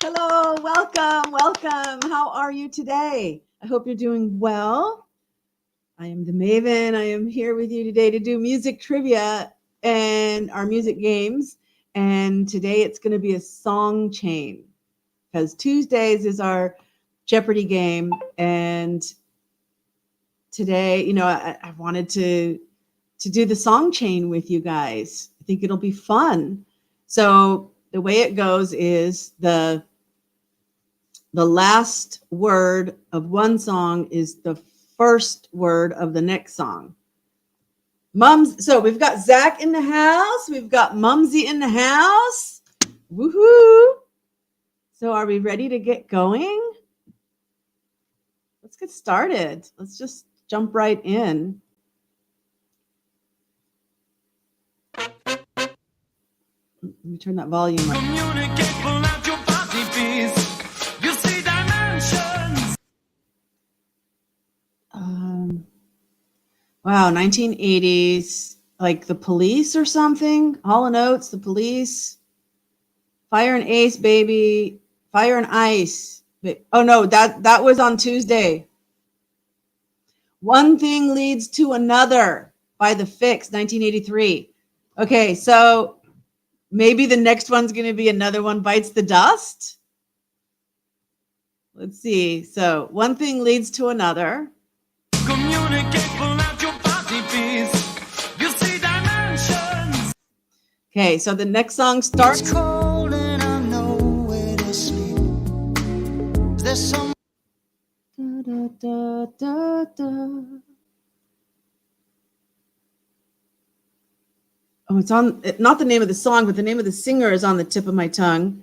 Hello, welcome. How are you today? I hope you're doing well. I am the Maven. I am here with you today to do music trivia and our music games. And today it's going to be a song chain because Tuesdays is our Jeopardy game. And today, I wanted to do the song chain with you guys. I think it'll be fun. So the way it goes is the last word of one song is the first word of the next song. So we've got Zach in the house. We've got Mumsy in the house. Woohoo! So are we ready to get going? Let's get started. Let's just jump right in. Let me turn that volume up. Communicate, pull out your body piece. You see dimensions. Wow, 1980s, like The Police or something. Hall & Oates, The Police. Fire and Ace, baby. Fire and Ice. Oh no, that was on Tuesday. One Thing Leads to Another by The Fix, 1983. Okay, so maybe the next one's going to be Another One Bites the Dust. Let's see. So One Thing Leads to Another. Communicate, pull out your body piece. You see dimensions. Okay, so the next song starts. It's cold and I'm nowhere to sleep. There's some. Da, da, da, da. Oh, it's on, not the name of the song, but the name of the singer is on the tip of my tongue.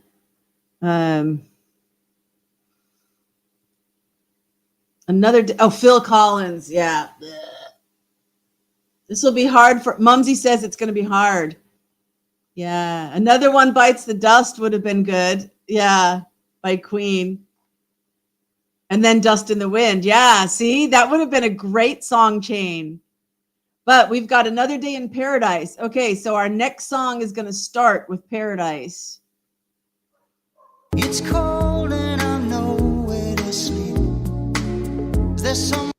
Phil Collins. Yeah. This will be hard for, Mumsy says it's going to be hard. Yeah. Another One Bites the Dust would have been good. Yeah. By Queen. And then Dust in the Wind. Yeah. See, that would have been a great song chain. But we've got Another Day in Paradise. Okay, so our next song is going to start with Paradise. It's cold and I'm nowhere to sleep. There's some.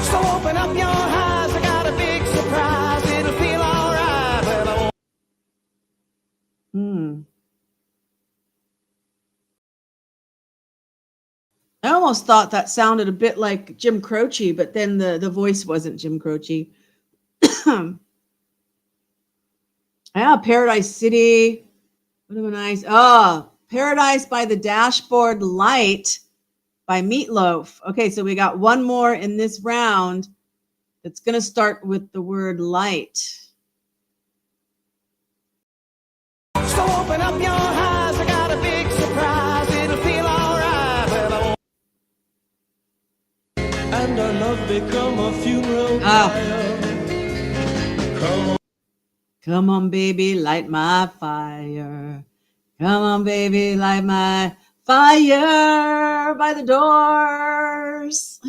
So open up your eyes. I got a big surprise. It'll feel all right. I almost thought that sounded a bit like Jim Croce, but then the voice wasn't Jim Croce. Yeah, Paradise City. What a nice. Oh, Paradise by the Dashboard Light by Meatloaf. Okay, so we got one more in this round that's going to start with the word light. So open up your eyes. I got a big surprise. It'll feel all right. And our love become a funeral fire. Come on, baby, light my fire. Come on, baby, light my fire by the Doors.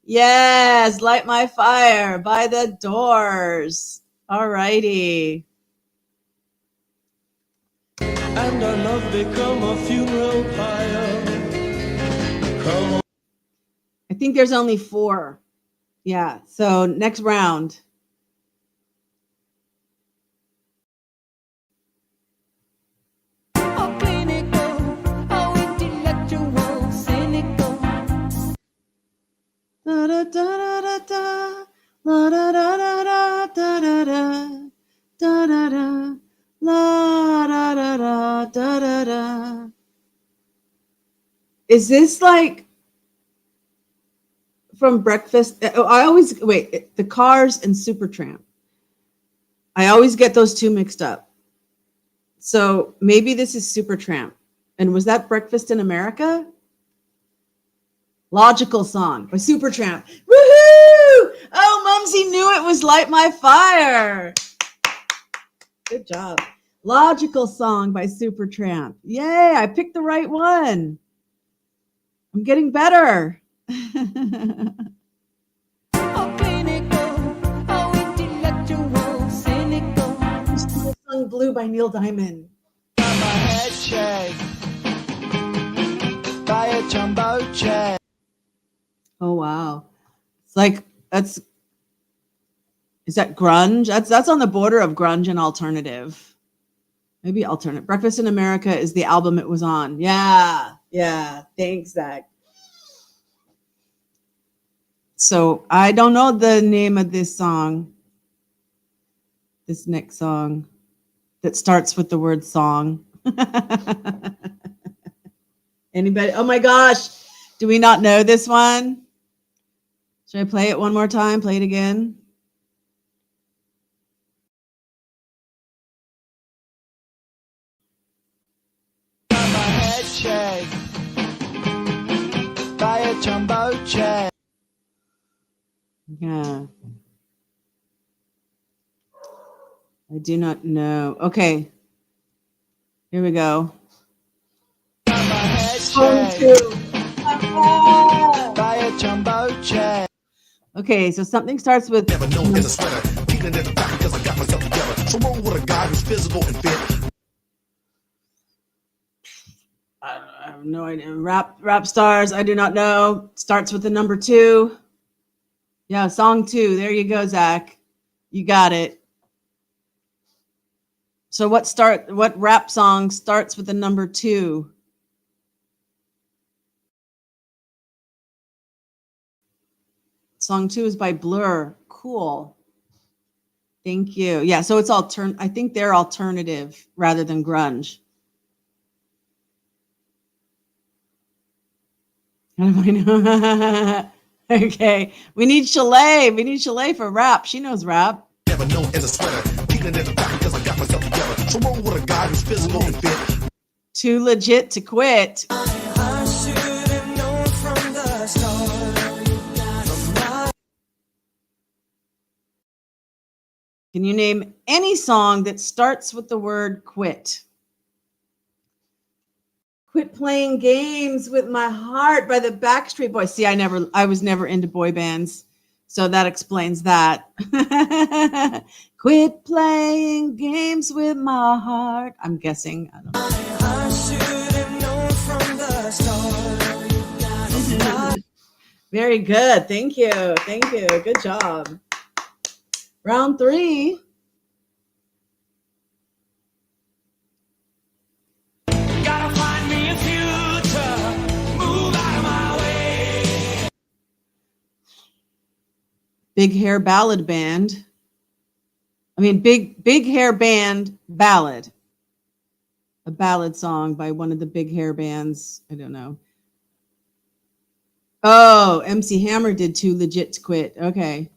Yes, light my fire by the Doors. All righty. And our love become a funeral pyre. I think there's only 4. Yeah, so next round. Oh, clinical, oh, intellectual, cynical. Da da da da da da da da da da da da da da la da da da da da da. Is this like from Breakfast? I always wait. The Cars and Supertramp. I always get those two mixed up. So maybe this is Supertramp. And was that Breakfast in America? Logical Song by Supertramp. Woohoo! Oh, Mumsy knew it was Light My Fire. Good job. Logical Song by Supertramp. Yay, I picked the right one. I'm getting better. Blue by Neil Diamond. Got my head shaved by a jumbo jet. Oh wow. It's like is that grunge? That's on the border of grunge and alternative. Maybe alternate. Breakfast in America is the album it was on. Yeah. Thanks, Zach. So I don't know the name of this song. This next song that starts with the word song. Anybody? Oh my gosh. Do we not know this one? Should I play it one more time? Play it again. Got my head shaved by a jumbo jet. Yeah. I do not know. Okay. Here we go. Got my head shaved by a jumbo jet. Okay, so something starts with Never known as a sweater, peeling in the back because I got myself together. So roll with a guy who's physical and fit. I have no idea. Rap stars, I do not know. Starts with the number 2. Yeah, song 2. There you go, Zach. You got it. So what rap song starts with the number 2? Song 2 is by Blur. Cool. Thank you. Yeah, so it's I think they're alternative rather than grunge. How do I know? Okay. We need Chalet. We need Chalet for rap. She knows rap. Never known as a sweater, peeling in the back because I got myself together. So roll with a guy who's physical and fit. Too legit to quit. I should have known from the start. Can you name any song that starts with the word quit? Quit Playing Games with My Heart by the Backstreet Boys. See, I was never into boy bands, so that explains that. Quit playing games with my heart. I'm guessing. I don't know. I should have known from the start. Very good. Thank you. Thank you. Good job. Round 3. Gotta find me a future. Move out of my way. Big Hair Ballad Band. I mean, Big Hair Band Ballad. A ballad song by one of the Big Hair bands. I don't know. Oh, MC Hammer did Too Legit to Quit. Okay.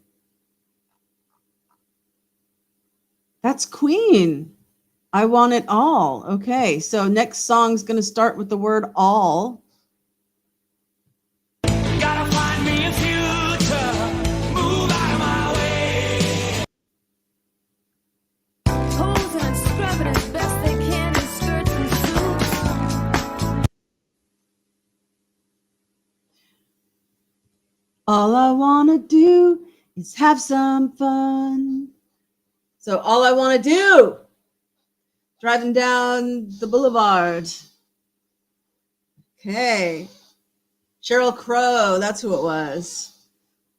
That's Queen. I Want It All. Okay, so next song's going to start with the word all. Gotta find me a future. Move out of my way. Posing and scrubbing as best they can in skirts and suits. All I want to do is have some fun. So all I want to do, driving down the boulevard. Okay. Sheryl Crow, that's who it was.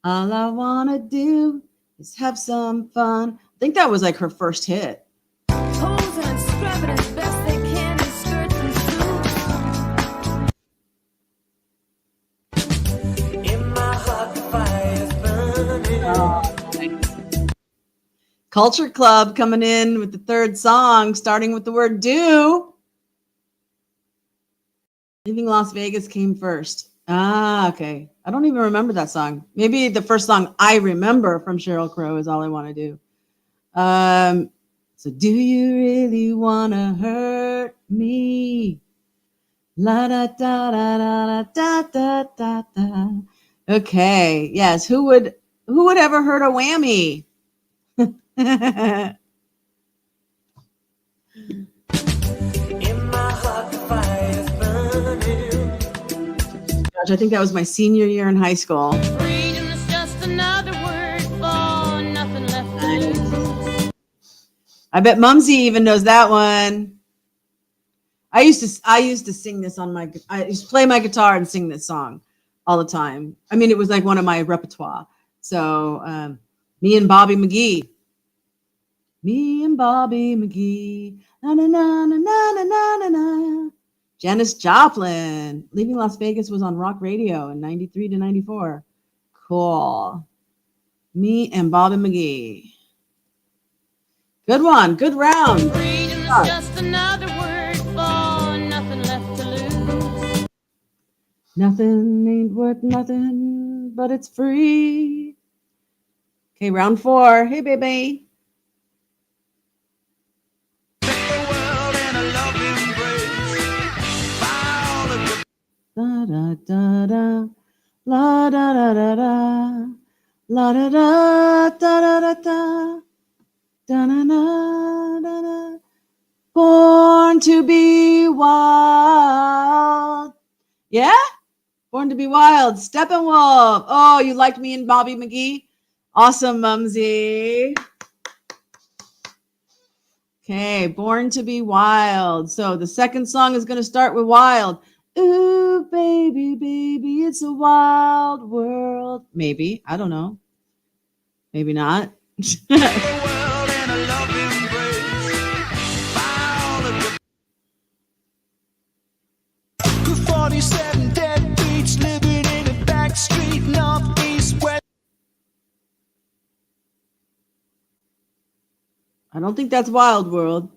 All I want to do is have some fun. I think that was like her first hit. Posing and scrubbing as best they can in skirts and suits. In my heart, the fire's burning. Culture Club coming in with the third song, starting with the word do. Leaving Las Vegas came first. Ah, okay. I don't even remember that song. Maybe the first song I remember from Sheryl Crow is All I Want to Do. So do you really want to hurt me? La da da da da da da da da. Okay. Yes. Who would ever hurt a whammy? In my heart, the fire's burning. Gosh, I think that was my senior year in high school. Freedom is just another word for nothing left to lose. I bet Mumsy even knows that one. I used to sing this on my. I used to play my guitar and sing this song all the time. I mean, it was like one of my repertoire. So, me and Bobby McGee. Me and Bobby McGee. Na na na na na na na na. Janis Joplin. Leaving Las Vegas was on rock radio in 93 to 94. Cool. Me and Bobby McGee. Good one. Good round. Freedom's just another word for nothing left to lose. Nothing ain't worth nothing, but it's free. Okay, round 4. Hey, baby. Da da da da, la da da da da, la da da da da da da, da da da da da. Born to be wild. Yeah? Born to be wild. Steppenwolf. Oh, you liked me and Bobby McGee? Awesome, Mumsy. Okay, Born to be Wild. So the second song is going to start with wild. Ooh, baby, baby, it's a wild world. Maybe. I don't know. Maybe not. 47 dead beats living in a back street, northeast, west. I don't think that's Wild World.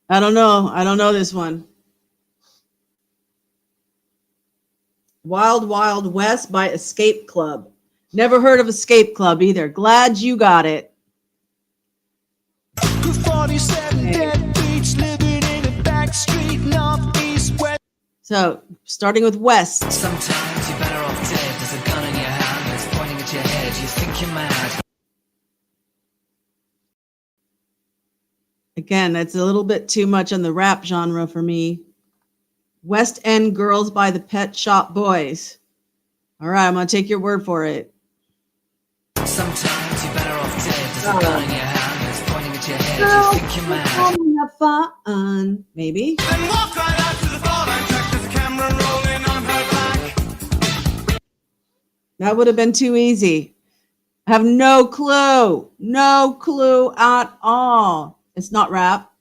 I don't know. I don't know this one. Wild Wild West by Escape Club. Never heard of Escape Club either. Glad you got it. 47 dead beats living in a back street, northeast, west. So, starting with West. Sometimes you're better off dead. There's a gun in your hand, it's pointing at your head. You think you're mad. Again, that's a little bit too much on the rap genre for me. West End Girls by the Pet Shop Boys. All right, I'm going to take your word for it. Sometimes you're better off dead. There's a gun in your hand, it's pointing at your head. You think you're mad. Have fun. Maybe. Then walk right out to the bar and check there's a camera rolling on her back. That would have been too easy. I have no clue. No clue at all. It's not rap.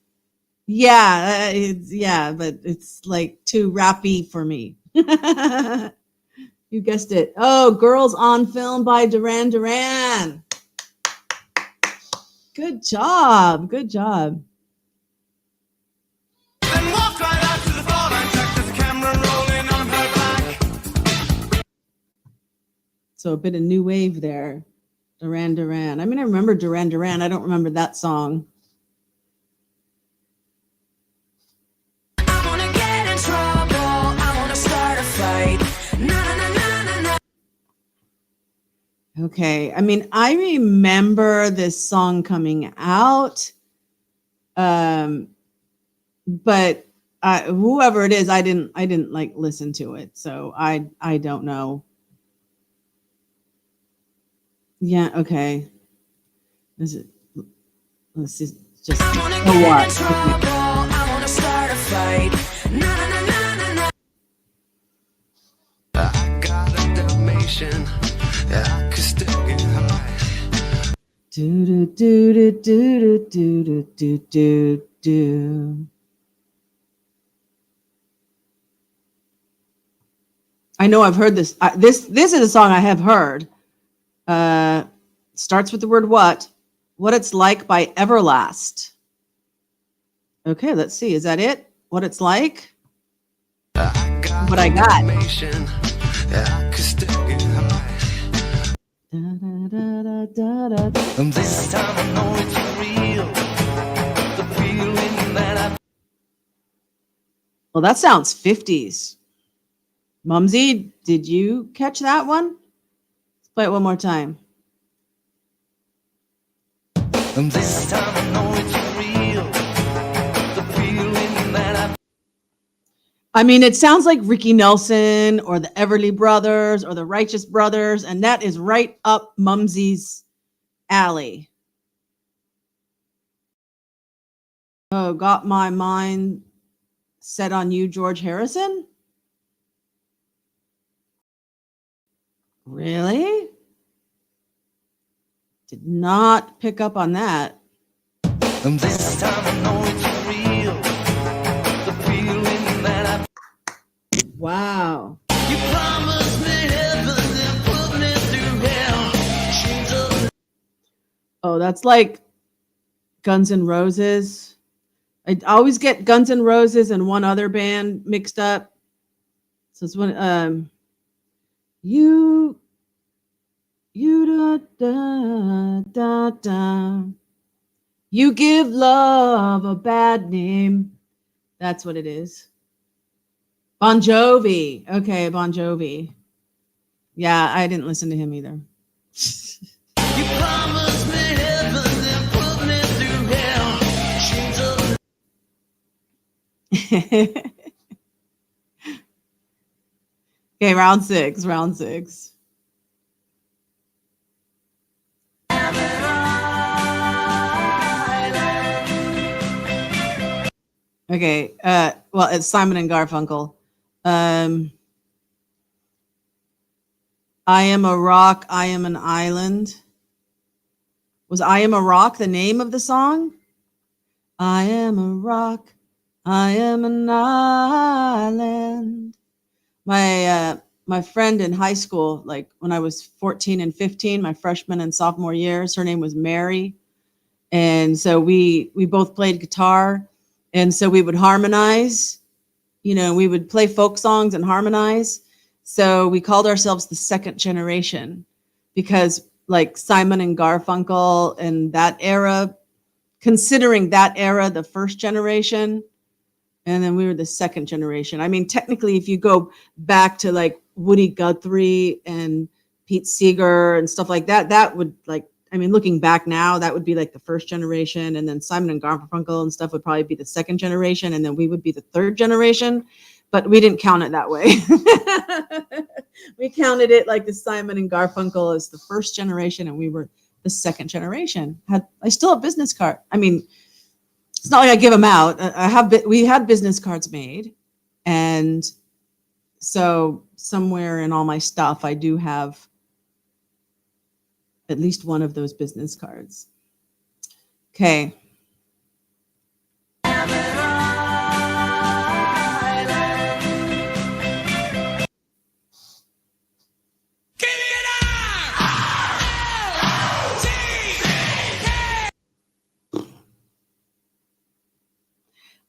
Yeah, but it's like too rappy for me. You guessed it. Oh, Girls on Film by Duran Duran. Good job. Good job. Then walk right out to the bar and check there's a camera rolling on her back. So a bit of new wave there. Duran Duran. I mean, I remember Duran Duran. I don't remember that song. I wanna get in trouble. I wanna start a fight. Na na na na na. Okay. I mean, I remember this song coming out. But whoever it is, I didn't like listen to it. So I don't know. Yeah, okay. Let's just I wanna know get in what. trouble. I wanna start a fight. Na na na na na na. I got a Dalmatian. I could still get high. Do do do do do do do do do do. I know I've heard this. This is a song I have heard. Starts with the word what? What It's Like by Everlast. Okay, let's see. Is that it? What It's Like? What I got. Dalmatian. I could still get high. Da, da, da, da, da, da. And this time I know it's real. The feeling that I Well, that sounds 50s. Mumsy, did you catch that one? Let's play it one more time. And this time I know it's real. The feeling that I mean, it sounds like Ricky Nelson or the Everly Brothers or the Righteous Brothers, and that is right up Mumsy's alley. Oh, got my mind set on you, George Harrison? Really? Did not pick up on that. And this time I know it's real. The feeling that Wow. you promised me heaven and put me through hell. Chains of Oh, that's like Guns N' Roses. I always get Guns N' Roses and one other band mixed up. So it's when you da da da da. You give love a bad name. That's what it is. Bon Jovi. Okay, Bon Jovi. Yeah, I didn't listen to him either. you promised me heaven and put me through hell. Chains of Okay, round six. Okay, well, it's Simon and Garfunkel. I am a rock, I am an island. Was I am a rock the name of the song? I am a rock, I am an island. My friend in high school, like when I was 14 and 15, my freshman and sophomore years, her name was Mary. And so we both played guitar. And so we would harmonize, we would play folk songs and harmonize. So we called ourselves the second generation because like Simon and Garfunkel and that era, considering that era the first generation, and then we were the second generation. I mean, technically, if you go back to like Woody Guthrie and Pete Seeger and stuff like that, that would looking back now, that would be like the first generation. And then Simon and Garfunkel and stuff would probably be the second generation. And then we would be the third generation. But we didn't count it that way. We counted it like the Simon and Garfunkel as the first generation. And we were the second generation. I still have business card. I mean, it's not like I give them out. We had business cards made. And so somewhere in all my stuff, I do have at least one of those business cards. Okay.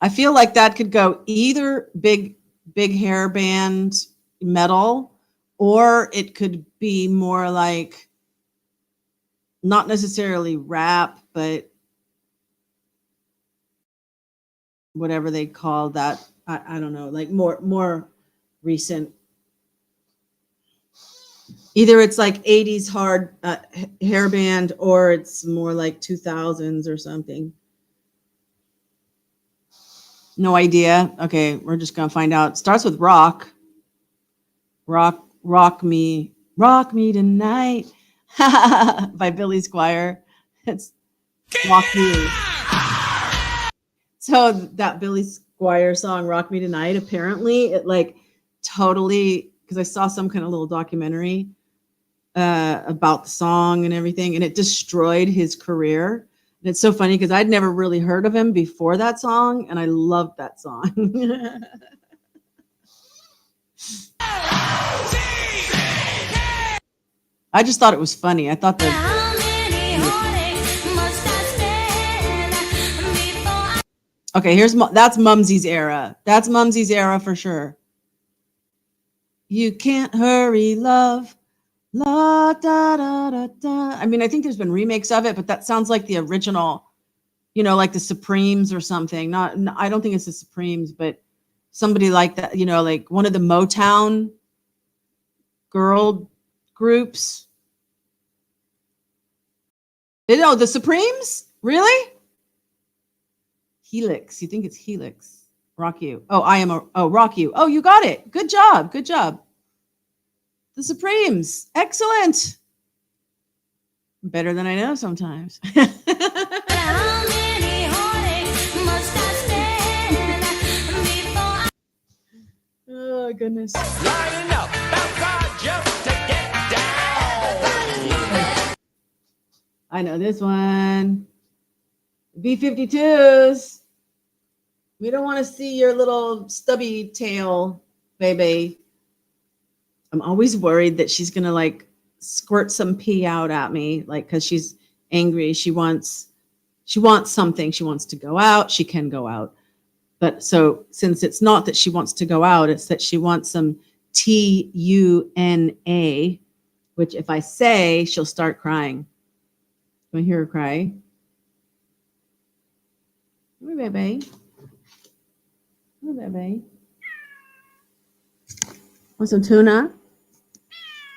I feel like that could go either big hair band metal, or it could be more like not necessarily rap, but whatever they call that. I don't know, like more recent. Either it's like 80s hard hair band, or it's more like 2000s or something. No idea. Okay, we're just gonna find out. Starts with rock. Rock me tonight. By Billy Squier. It's Rock Me. So that Billy Squier song, Rock Me Tonight, apparently it like totally, because I saw some kind of little documentary about the song and everything, and it destroyed his career. And it's so funny because I'd never really heard of him before that song, and I loved that song. I just thought it was funny. I thought that. Okay, that's Mumsy's era. That's Mumsy's era for sure. You can't hurry, love. La da da da da. I mean, I think there's been remakes of it, but that sounds like the original, like the Supremes or something. I don't think it's the Supremes, but somebody like that, like one of the Motown girl groups. The Supremes? Really? Helix. You think it's Helix? Rock You. Rock You. Oh, you got it. Good job. The Supremes. Excellent. Better than I know sometimes. How many heartaches must goodness. Lining up outside just to get down. I know this one. B-52s. We don't want to see your little stubby tail, baby. I'm always worried that she's going to like squirt some pee out at me, like, because she's angry. She wants something. She wants to go out. She can go out. But so since it's not that she wants to go out, it's that she wants some TUNA, which if I say, she'll start crying. Want to hear her cry? Come here, baby. Come here, baby. Want some tuna?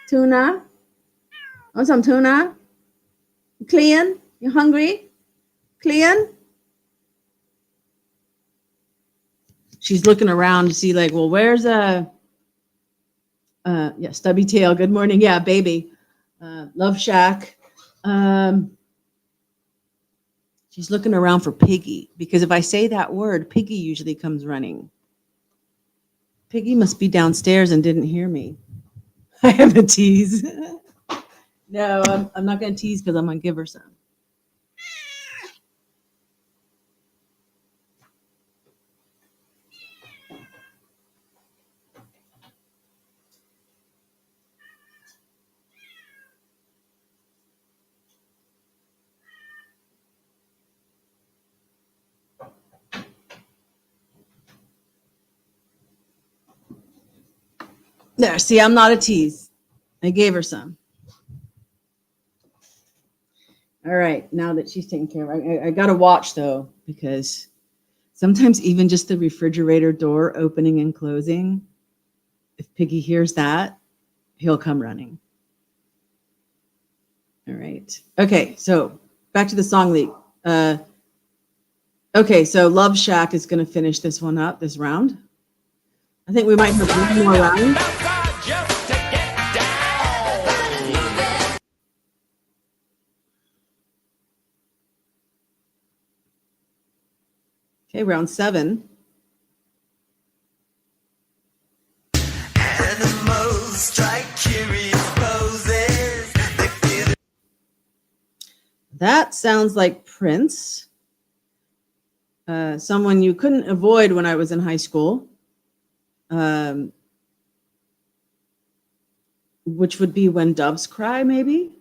Tuna? Want some tuna? Clean? You hungry? Clean? She's looking around to see, like, well, where's Stubby Tail. Good morning. Yeah, baby. Love Shack. She's looking around for Piggy, because if I say that word, Piggy usually comes running. Piggy must be downstairs and didn't hear me. I have a tease. No, I'm not going to tease because I'm going to give her some. There, see, I'm not a tease. I gave her some. All right, now that she's taken care of, I got to watch, though, because sometimes even just the refrigerator door opening and closing, if Piggy hears that, he'll come running. All right. Okay, so back to the song leak. Okay, so Love Shack is going to finish this one up, this round. I think we might have one more round. Outside just to get down. Okay, round 7. Animals strike curious poses. That sounds like Prince. Someone you couldn't avoid when I was in high school. Which would be When Doves Cry, maybe?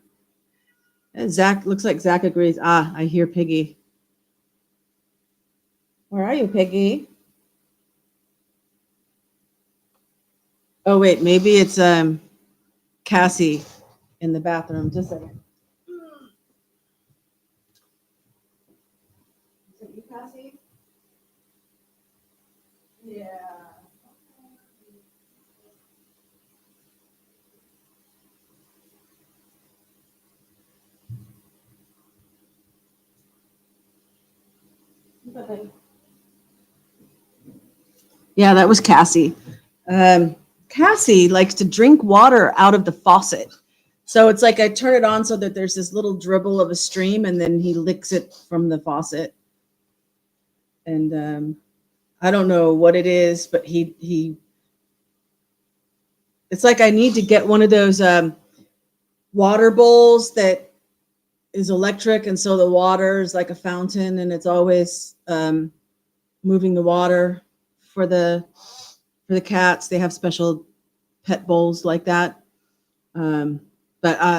Zach, looks like Zach agrees. Ah, I hear Piggy. Where are you, Piggy? Oh, wait, maybe it's Cassie in the bathroom. Just a second. Is it you, Cassie? Yeah. Yeah, that was Cassie. Cassie likes to drink water out of the faucet. So it's like I turn it on so that there's this little dribble of a stream, and then he licks it from the faucet. And I don't know what it is, but he it's like I need to get one of those water bowls that is electric, and so the water is like a fountain, and it's always moving the water for the cats. They have special pet bowls like that, but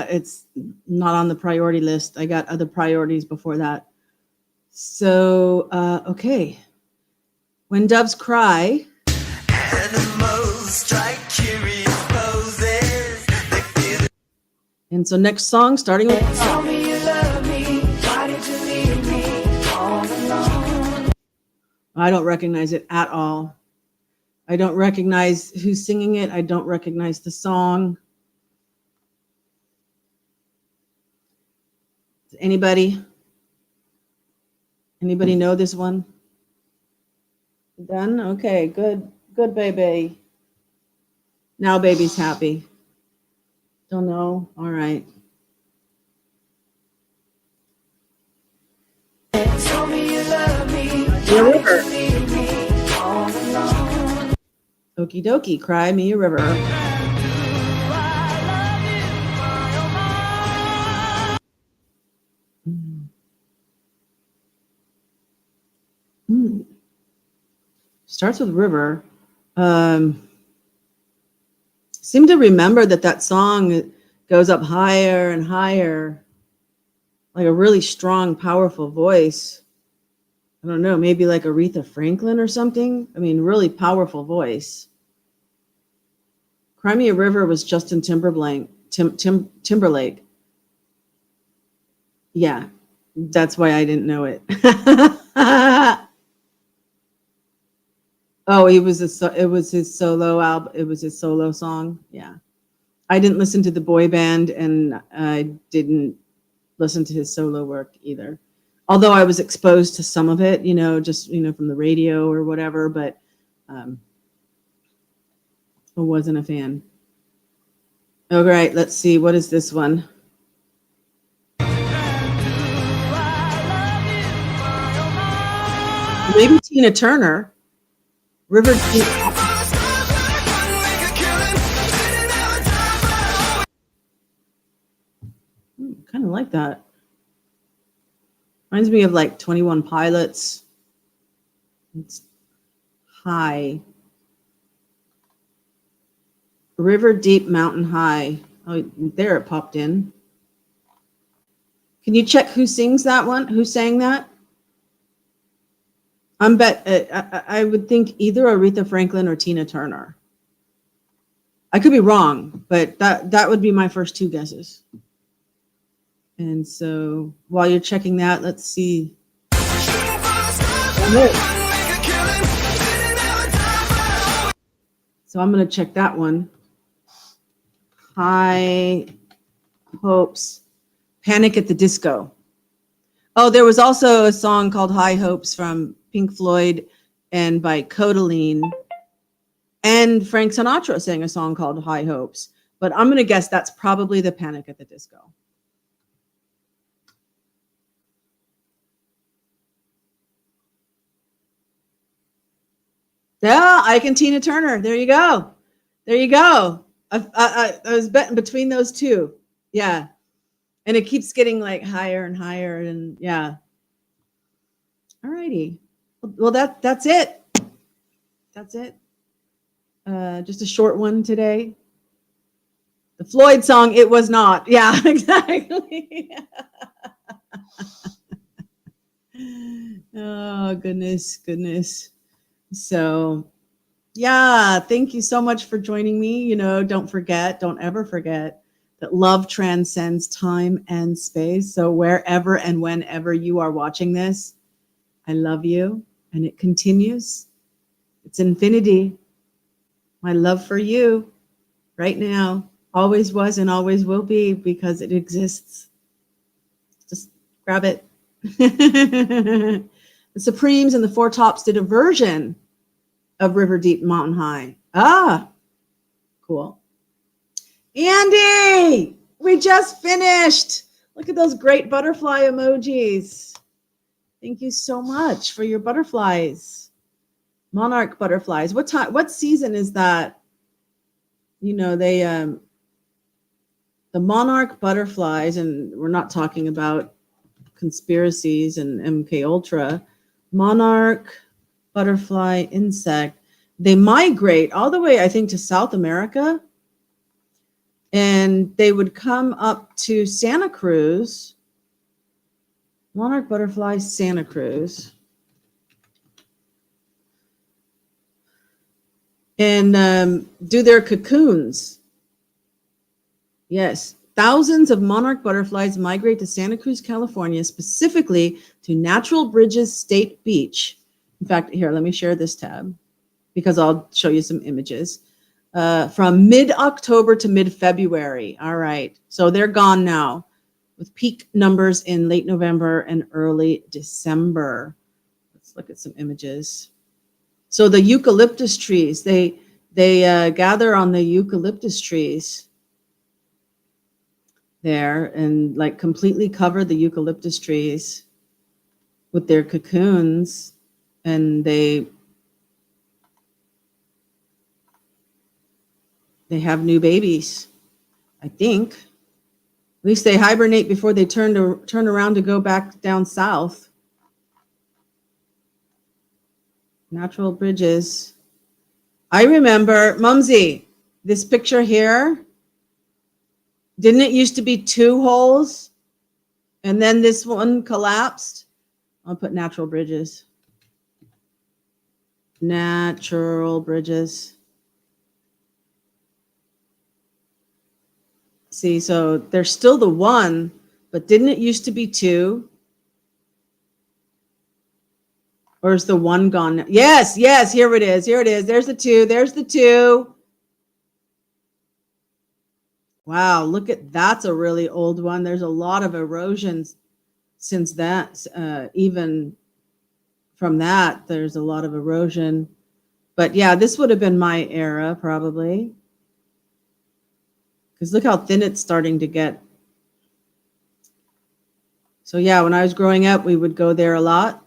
it's not on the priority list. I got other priorities before that. So okay, When Doves Cry. Animals strike curious poses. And so next song, starting with Tell me you love me. Why did you leave me all alone? I don't recognize it at all. I don't recognize who's singing it. I don't recognize the song. Anybody know this one? Done? Okay, good, baby. Now baby's happy. Don't know. All right. Tell me you love me. Dear River. Leave me all alone. Okay. Okie dokie, Cry Me a River. Starts with river. Seem to remember that song goes up higher and higher, like a really strong, powerful voice. I don't know, maybe like Aretha Franklin or something. I mean, really powerful voice. Cry Me a River was Justin Timberlake. Timberlake. Yeah, that's why I didn't know it. Oh, it was his solo album. It was his solo song. Yeah, I didn't listen to the boy band, and I didn't listen to his solo work either. Although I was exposed to some of it, just from the radio or whatever, but I wasn't a fan. All right, let's see. What is this one? Maybe Tina Turner. River Deep. Kind of like that. Reminds me of like 21 Pilots. It's high. River Deep, Mountain High. Oh, there it popped in. Can you check who sings that one? Who sang that? I would think either Aretha Franklin or Tina Turner. I could be wrong, but that would be my first two guesses. And so while you're checking that, let's see. So I'm going to check that one. High Hopes, Panic at the Disco. Oh, there was also a song called High Hopes from Pink Floyd and by Codaline. And Frank Sinatra sang a song called High Hopes. But I'm going to guess that's probably the Panic at the Disco. Yeah, Ike and Tina Turner. There you go. There you go. I was betting between those two. Yeah. And it keeps getting like higher and higher. And yeah. All righty. Well, that's it. That's it. Just a short one today. The Floyd song, It Was Not. Yeah, exactly. Oh, goodness. So, yeah, thank you so much for joining me. Don't ever forget that love transcends time and space. So wherever and whenever you are watching this, I love you, and it continues. It's infinity. My love for you right now always was and always will be, because it exists. Just grab it. The Supremes and the Four Tops did a version of River Deep, Mountain High. Ah, cool. Andy, we just finished. Look at those great butterfly emojis. Thank you so much for your butterflies. Monarch butterflies. What season is that? The monarch butterflies, and we're not talking about conspiracies and MK Ultra. Monarch butterfly insect. They migrate all the way, I think, to South America. And they would come up to Santa Cruz. Monarch butterfly, Santa Cruz. And do their cocoons. Yes. Thousands of monarch butterflies migrate to Santa Cruz, California, specifically to Natural Bridges State Beach. In fact, here, let me share this tab because I'll show you some images. From mid-October to mid-February. All right. So they're gone now, with peak numbers in late November and early December. Let's look at some images. So the eucalyptus trees, they gather on the eucalyptus trees there and like completely cover the eucalyptus trees with their cocoons, and they they have new babies, I think. At least they hibernate before they turn around to go back down south. Natural bridges. I remember, Mumsy, this picture here, didn't it used to be 2 holes? And then this one collapsed? I'll put natural bridges. Natural bridges. See, so there's still the 1, but didn't it used to be 2? Or is the 1 gone now? Yes, here it is. Here it is. There's the 2. There's the 2. Wow, look at that's a really old one. There's a lot of erosion since that. Even from that, there's a lot of erosion. But yeah, this would have been my era probably. Because look how thin it's starting to get. So yeah, when I was growing up, we would go there a lot.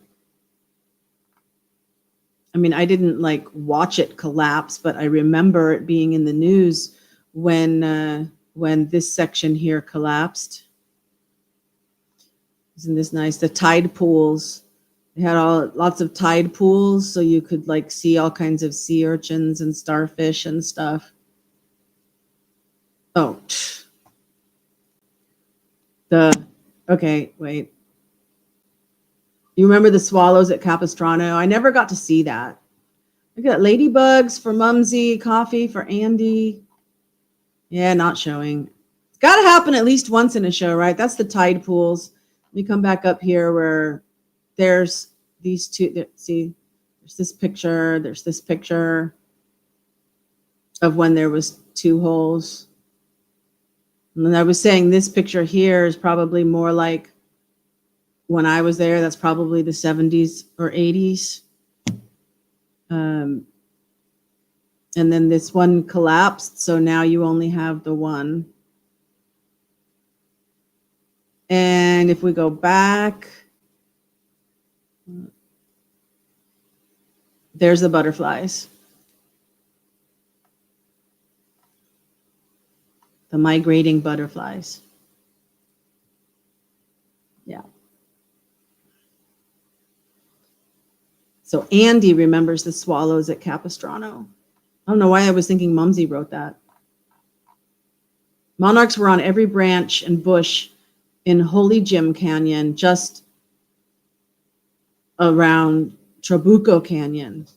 I mean, I didn't like watch it collapse, but I remember it being in the news when this section here collapsed. Isn't this nice? The tide pools. They had lots of tide pools, so you could like see all kinds of sea urchins and starfish and stuff. Oh, okay, wait. You remember the swallows at Capistrano? I never got to see that. Look at that. Ladybugs for Mumsy, coffee for Andy. Yeah, not showing. It's got to happen at least once in a show, right? That's the tide pools. Let me come back up here where there's these two. See, there's this picture of when there was 2 holes. And I was saying this picture here is probably more like when I was there. That's probably the 70s or 80s. And then this one collapsed, so now you only have the 1. And if we go back, there's the butterflies. The migrating butterflies. Yeah. So Andy remembers the swallows at Capistrano. I don't know why I was thinking Mumsy wrote that. Monarchs were on every branch and bush in Holy Jim Canyon, just around Trabuco Canyon.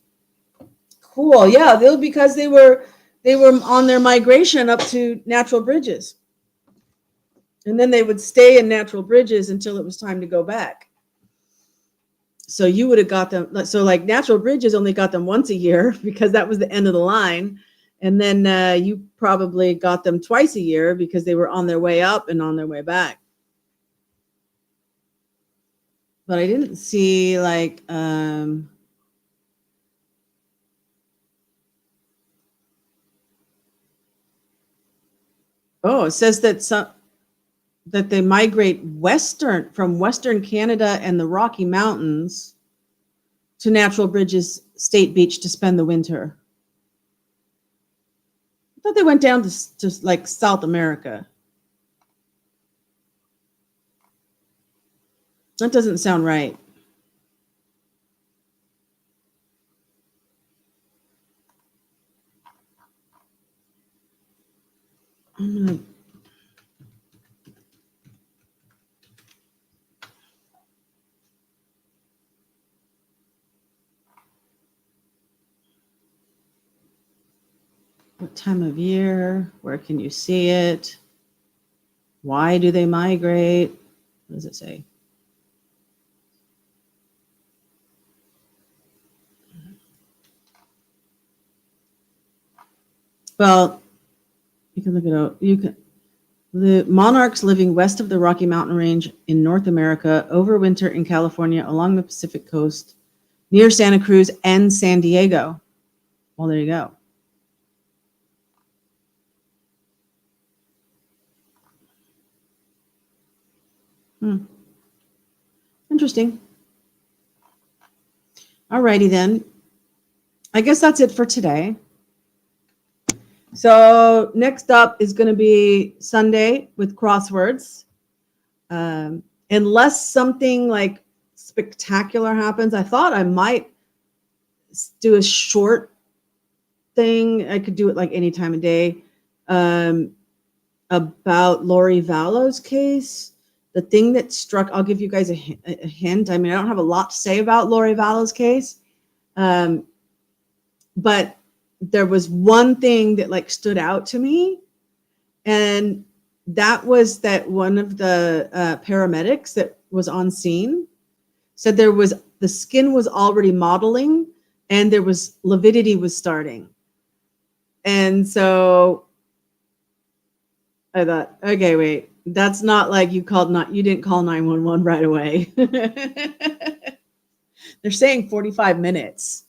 Cool. Yeah, because they were on their migration up to natural bridges. And then they would stay in natural bridges until it was time to go back. So you would have got them. So like natural bridges only got them once a year because that was the end of the line. And then you probably got them twice a year because they were on their way up and on their way back. But I didn't see like, oh, it says that they migrate from Western Canada and the Rocky Mountains to Natural Bridges State Beach to spend the winter. I thought they went down to like South America. That doesn't sound right. What time of year? Where can you see it? Why do they migrate? What does it say? Well, you can look it up. The monarchs living west of the Rocky Mountain Range in North America overwinter in California along the Pacific coast near Santa Cruz and San Diego. Well, there you go. Interesting. All righty then. I guess that's it for today. So next up is going to be Sunday with crosswords. Unless something like spectacular happens, I thought I might do a short thing. I could do it like any time of day. About Lori Vallow's case. The thing that struck, I'll give you guys a hint. I mean, I don't have a lot to say about Lori Vallow's case. But there was one thing that like stood out to me, and that was that one of the paramedics that was on scene said the skin was already modeling and there was lividity was starting. And so I thought, okay, wait, that's not like you didn't call 911 right away. They're saying 45 minutes.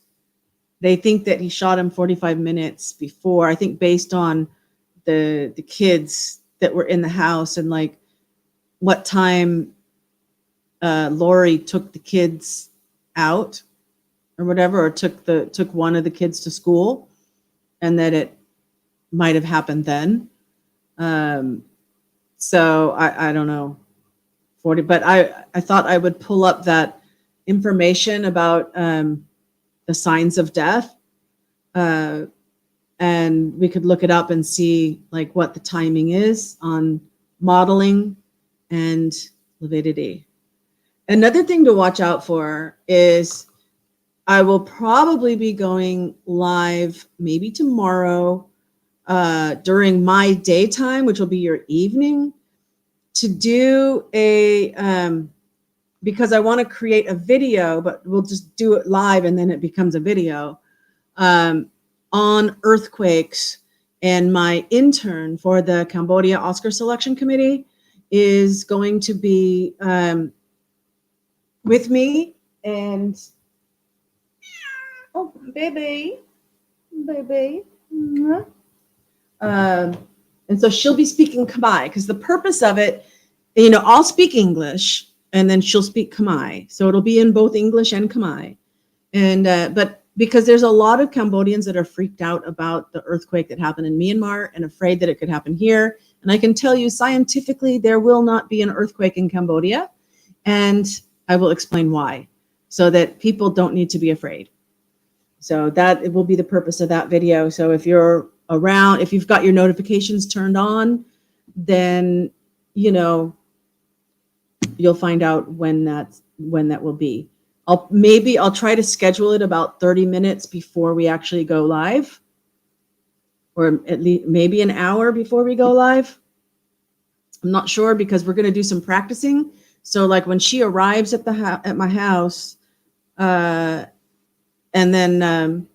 They think that he shot him 45 minutes before, I think based on the kids that were in the house and like what time Lori took the kids out or whatever, or took one of the kids to school, and that it might have happened then. So I don't know, 40, but I thought I would pull up that information about the signs of death, and we could look it up and see like what the timing is on modeling and lividity. Another thing to watch out for is I will probably be going live maybe tomorrow during my daytime, which will be your evening, to do a because I want to create a video, but we'll just do it live and then it becomes a video on earthquakes. And my intern for the Cambodia Oscar Selection Committee is going to be with me. And oh, baby. And so she'll be speaking Khmer, because the purpose of it, I'll speak English and then she'll speak Khmer. So it'll be in both English and Khmer. And but because there's a lot of Cambodians that are freaked out about the earthquake that happened in Myanmar and afraid that it could happen here. And I can tell you scientifically, there will not be an earthquake in Cambodia. And I will explain why, so that people don't need to be afraid. So that it will be the purpose of that video. So if you're around, if you've got your notifications turned on, then you'll find out when that will be. I'll try to schedule it about 30 minutes before we actually go live, or at least maybe an hour before we go live. I'm not sure, because we're going to do some practicing. So like when she arrives at at my house, and then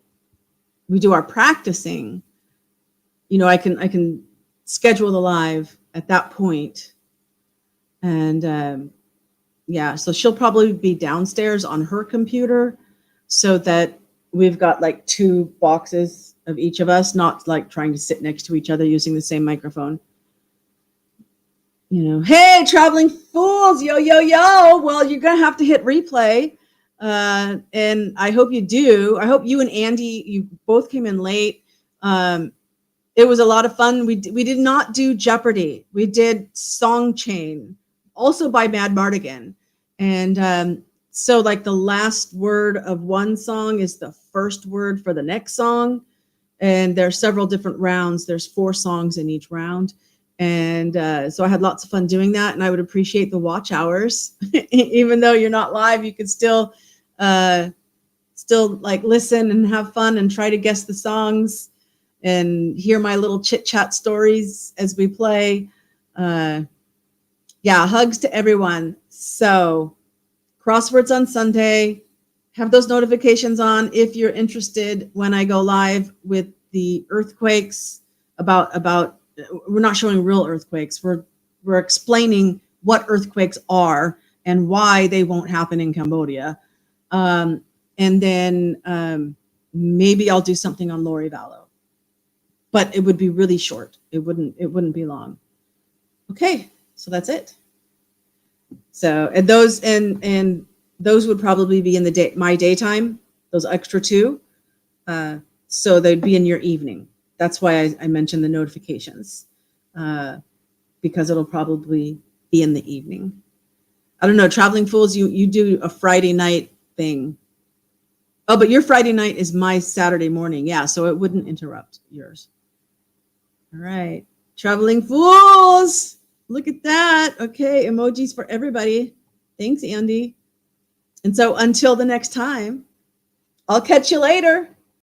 we do our practicing, I can schedule the live at that point. And yeah, so she'll probably be downstairs on her computer, so that we've got like 2 boxes of each of us, not like trying to sit next to each other using the same microphone. Hey, traveling fools, yo. Well, you're going to have to hit replay. And I hope you do. I hope you and Andy, you both came in late. It was a lot of fun. We did not do Jeopardy. We did Song Chain, also by Mad Mardigan. And so like the last word of one song is the first word for the next song. And there are several different rounds. There's 4 songs in each round. And so I had lots of fun doing that. And I would appreciate the watch hours. Even though you're not live, you could still like listen and have fun and try to guess the songs and hear my little chit chat stories as we play. Yeah, hugs to everyone. So crosswords on Sunday, have those notifications on if you're interested when I go live with the earthquakes. About we're not showing real earthquakes. We're explaining what earthquakes are and why they won't happen in Cambodia. And then maybe I'll do something on Lori Vallow, but it would be really short. It wouldn't be long. Okay, so that's it. So and those would probably be in the my daytime. Those extra 2, so they'd be in your evening. that's why I mentioned the notifications, because it'll probably be in the evening. I don't know, Traveling Fools, you do a Friday night thing. Oh, but your Friday night is my Saturday morning. Yeah, so it wouldn't interrupt yours. All right. Traveling Fools. Look at that. Okay, emojis for everybody. Thanks, Andy. And so until the next time, I'll catch you later.